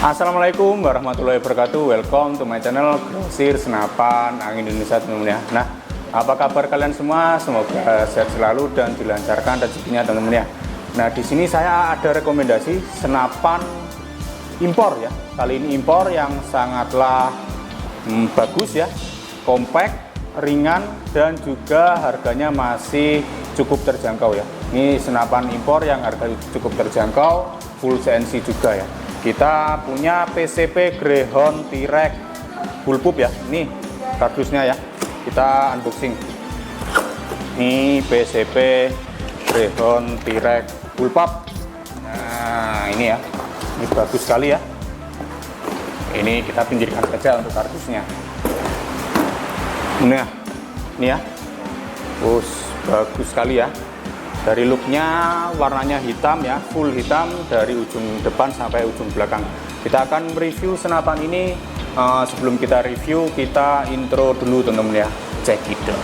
Assalamualaikum warahmatullahi wabarakatuh. Welcome to my channel Grosir Senapan Angin Indonesia, teman-teman ya. Nah, apa kabar kalian semua? Semoga sehat selalu dan dilancarkan rezekinya, teman-teman ya. Nah, di sini saya ada rekomendasi senapan impor ya. Kali ini impor yang sangatlah bagus ya, compact, ringan, dan juga harganya masih cukup terjangkau ya. Ini senapan impor yang harganya cukup terjangkau, full CNC juga ya. Kita punya PCP Greyhound T-Rex bullpup ya. Ini kardusnya ya. Kita unboxing. Ini PCP Greyhound T-Rex bullpup. Nah, ini ya. Ini bagus sekali ya. Ini kita pinggirkan saja untuk kardusnya. Nah, ini ya. Bagus sekali ya. Dari looknya, warnanya hitam ya, full hitam dari ujung depan sampai ujung belakang. Kita akan review senapan ini. Sebelum kita review, kita intro dulu teman-teman ya. Check it out.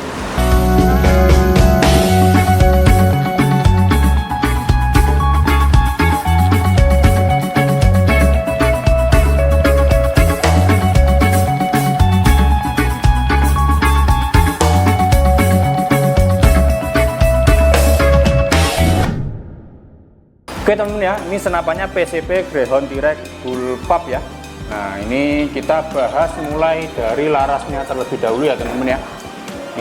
Oke teman-teman ya, ini senapannya PCP Greyhound T-Rex bullpup ya. Nah, ini kita bahas mulai dari larasnya terlebih dahulu ya teman-teman ya.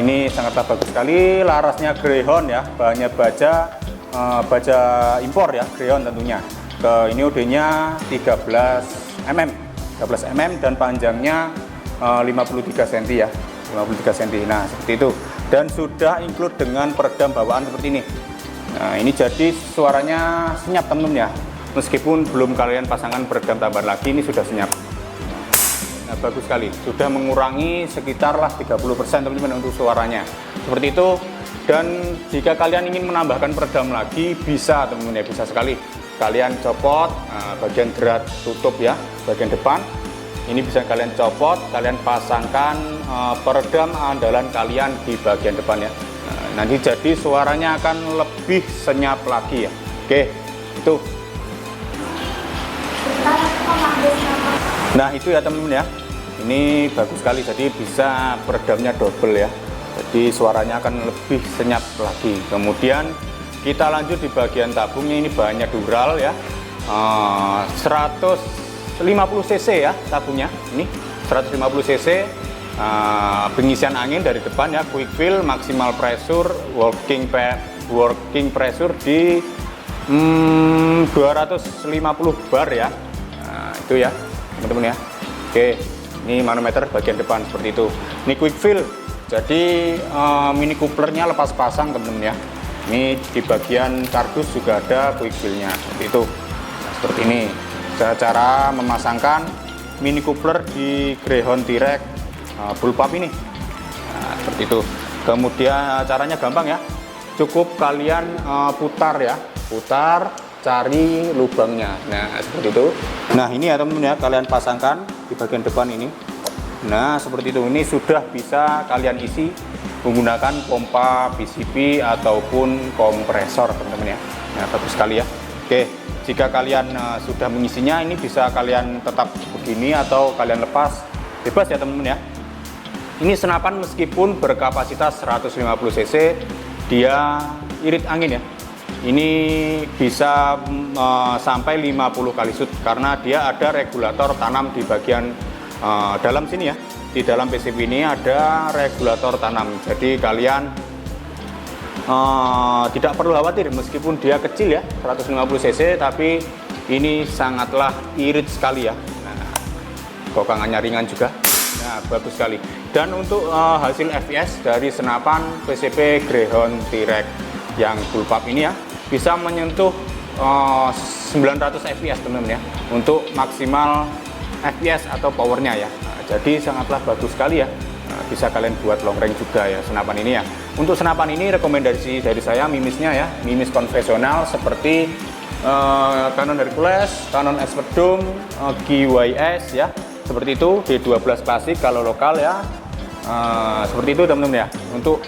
Ini sangatlah bagus sekali, larasnya Greyhound ya, bahannya baja impor ya, Greyhound tentunya. Ini OD-nya 13 mm dan panjangnya 53 cm ya, 53 cm. Nah, seperti itu. Dan sudah include dengan peredam bawaan seperti ini. Nah, ini jadi suaranya senyap temen-temen ya. Meskipun belum kalian pasangkan peredam tambahan lagi, ini sudah senyap. Nah, bagus sekali. Sudah mengurangi sekitarlah 30% teman-teman untuk suaranya. Seperti itu. Dan jika kalian ingin menambahkan peredam lagi, bisa teman-teman ya, bisa sekali. Kalian copot bagian drat tutup ya, bagian depan. Ini bisa kalian copot, kalian pasangkan peredam andalan kalian di bagian depan ya. Nanti jadi suaranya akan lebih senyap lagi ya. Oke, itu. Nah, itu ya teman-teman ya. Ini bagus sekali, jadi bisa peredamnya double ya. Jadi suaranya akan lebih senyap lagi. Kemudian kita lanjut di bagian tabungnya. Ini bahannya dural ya. 150 cc ya tabungnya. Ini 150 cc. Pengisian angin dari depan ya, quick fill, maksimal pressure, working pressure di 250 bar ya. Nah, itu ya teman-teman ya. Oke, ini manometer bagian depan seperti itu. Ini quick fill, jadi mini couplernya lepas pasang teman-teman ya. Ini di bagian kardus juga ada quick fillnya seperti itu. Nah, seperti ini cara memasangkan mini coupler di Greyhound T-Rex bullpup ini. Nah, seperti itu. Kemudian caranya gampang ya, cukup kalian putar ya, putar, cari lubangnya. Nah, seperti itu. Nah, ini ya teman-teman ya, kalian pasangkan di bagian depan ini. Nah, seperti itu. Ini sudah bisa kalian isi menggunakan pompa PCP ataupun kompresor teman-teman ya. Nah, bagus sekali ya. Oke, jika kalian sudah mengisinya, ini bisa kalian tetap begini atau kalian lepas, bebas ya teman-teman ya. Ini senapan meskipun berkapasitas 150 cc, dia irit angin ya. Ini bisa sampai 50 kali shoot karena dia ada regulator tanam di bagian dalam sini ya. Di dalam PCP ini ada regulator tanam. Jadi kalian tidak perlu khawatir meskipun dia kecil ya, 150 cc, tapi ini sangatlah irit sekali ya. Nah, gokangannya ringan juga. Nah, bagus sekali. Dan untuk hasil FPS dari senapan PCP Greyhound T-Rex yang bullpup ini ya, bisa menyentuh 900 fps teman-teman ya, untuk maksimal FPS atau powernya ya. Nah, jadi sangatlah bagus sekali ya. Nah, bisa kalian buat long range juga ya senapan ini ya. Untuk senapan ini rekomendasi dari saya mimisnya ya, mimis konvensional seperti Canon Hercules, Canon Expert Dome, GYS ya. Seperti itu, D12 klasik kalau lokal ya. Seperti itu teman-teman ya, untuk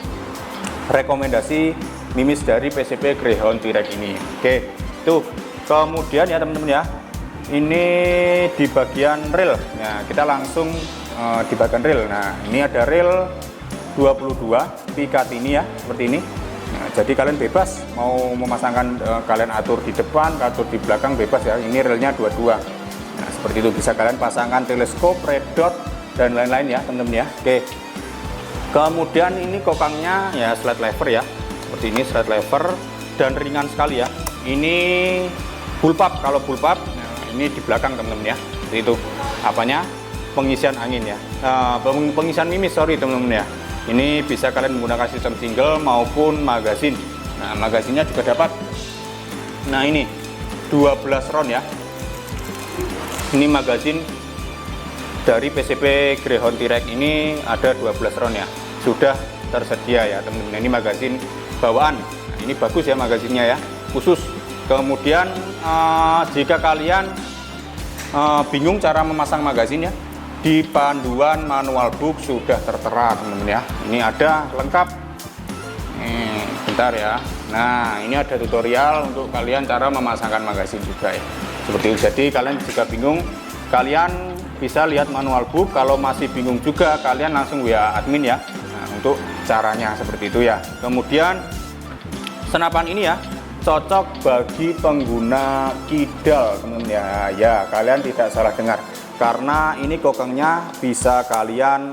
rekomendasi mimis dari PCP Greyhound T-Rex ini. Oke, tuh. Kemudian ya teman-teman ya, ini di bagian reel. Nah, kita langsung di bagian reel. Nah, ini ada reel 22 pikat ini ya, seperti ini. Nah, jadi kalian bebas mau memasangkan, kalian atur di depan, atur di belakang, bebas ya. Ini reelnya 22. Nah, seperti itu, bisa kalian pasangkan teleskop, red dot dan lain-lain ya teman-teman ya. Oke. Kemudian ini kokangnya ya slide lever ya. Seperti ini slide lever dan ringan sekali ya. Ini bullpup, kalau bullpup ini di belakang teman-teman ya. Seperti itu. Apanya? Pengisian angin ya. Pengisian mimis, sorry teman-teman ya. Ini bisa kalian menggunakan sistem single maupun magazin. Nah, magazinnya juga dapat. Nah, ini 12 round ya. Ini magazin dari PCP Greyhound T-Rex ini ada 12 round ya. Sudah tersedia ya teman-teman. Ini magazin bawaan. Nah, ini bagus ya magazinnya ya, khusus. Kemudian jika kalian bingung cara memasang magazin ya, di panduan manual book sudah tertera teman-teman ya. Ini ada lengkap. Bentar ya. Nah, ini ada tutorial untuk kalian cara memasangkan magazin juga ya. Seperti itu. Jadi kalian jika bingung, kalian bisa lihat manual book. Kalau masih bingung juga, kalian langsung WA admin ya. Nah, untuk caranya seperti itu ya. Kemudian senapan ini ya cocok bagi pengguna kidal teman-teman ya. Ya, kalian tidak salah dengar. Karena ini kokangnya bisa kalian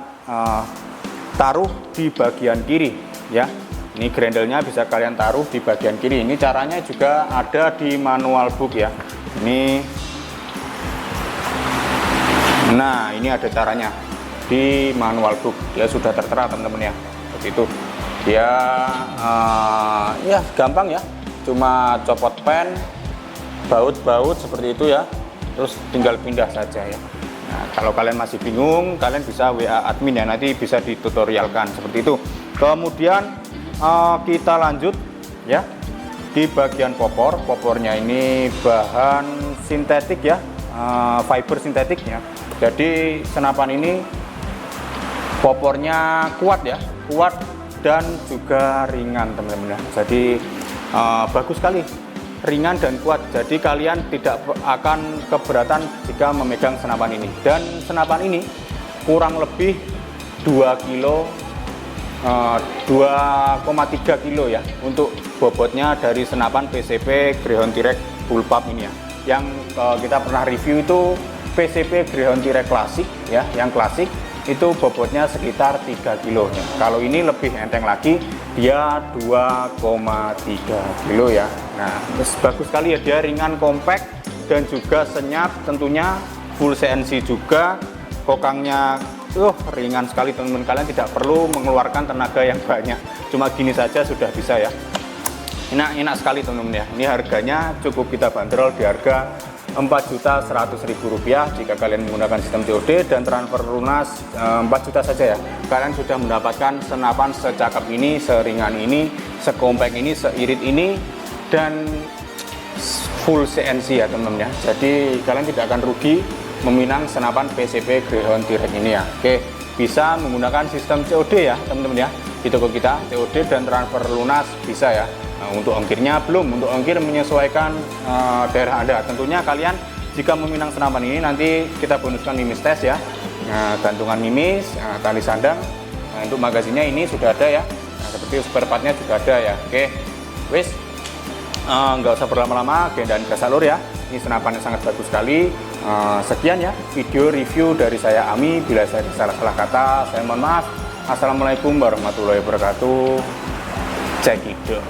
taruh di bagian kiri ya. Ini grendelnya bisa kalian taruh di bagian kiri. Ini caranya juga ada di manual book ya. Ini, nah ini ada caranya di manual book. Dia sudah tertera teman-teman ya. Seperti itu. Dia ya gampang ya. Cuma copot pen, baut-baut seperti itu ya. Terus tinggal pindah saja ya. Nah, kalau kalian masih bingung, kalian bisa WA admin ya, nanti bisa ditutorialkan seperti itu. Kemudian kita lanjut ya di bagian popor. Popornya ini bahan sintetik ya, fiber sintetik ya. Jadi senapan ini popornya kuat ya, kuat dan juga ringan teman-teman ya. Jadi bagus sekali, ringan dan kuat, jadi kalian tidak akan keberatan jika memegang senapan ini. Dan senapan ini kurang lebih 2 kilo, 2,3 kilo ya untuk bobotnya dari senapan PCP Greyhound T-Rex bullpup ini ya. Yang kita pernah review itu PCP Greyhound T-Rex klasik ya, yang klasik itu bobotnya sekitar 3 kilo ya. Kalau ini lebih enteng lagi, dia 2,3 kilo ya. Nah, bagus sekali ya, dia ringan, compact dan juga senyap, tentunya full CNC juga. Kokangnya ringan sekali teman-teman, kalian tidak perlu mengeluarkan tenaga yang banyak, cuma gini saja sudah bisa ya. Enak sekali teman-teman ya. Ini harganya cukup kita bandrol di harga Rp4.100.000 jika kalian menggunakan sistem COD dan transfer lunas 4 juta saja ya. Kalian sudah mendapatkan senapan secakap ini, seringan ini, sekompak ini, seirit ini, dan full CNC ya teman-teman ya. Jadi kalian tidak akan rugi meminang senapan PCP Greyhound T-Rex ini ya. Oke, bisa menggunakan sistem COD ya teman-teman ya. Di toko kita COD dan transfer lunas bisa ya. Nah, untuk ongkirnya belum, untuk ongkir menyesuaikan daerah Anda. Tentunya kalian jika meminang senapan ini nanti kita bonuskan mimis tes ya. Nah, gantungan mimis, tali sandang. Nah, untuk magazinnya ini sudah ada ya. Nah, seperti spare partnya juga ada ya. Oke, wis, nggak usah berlama-lama, gendaan gas alur ya. Ini senapannya sangat bagus sekali. Sekian ya video review dari saya Ami. Bila saya salah kata, saya mohon maaf. Assalamualaikum warahmatullahi wabarakatuh. Cekidot.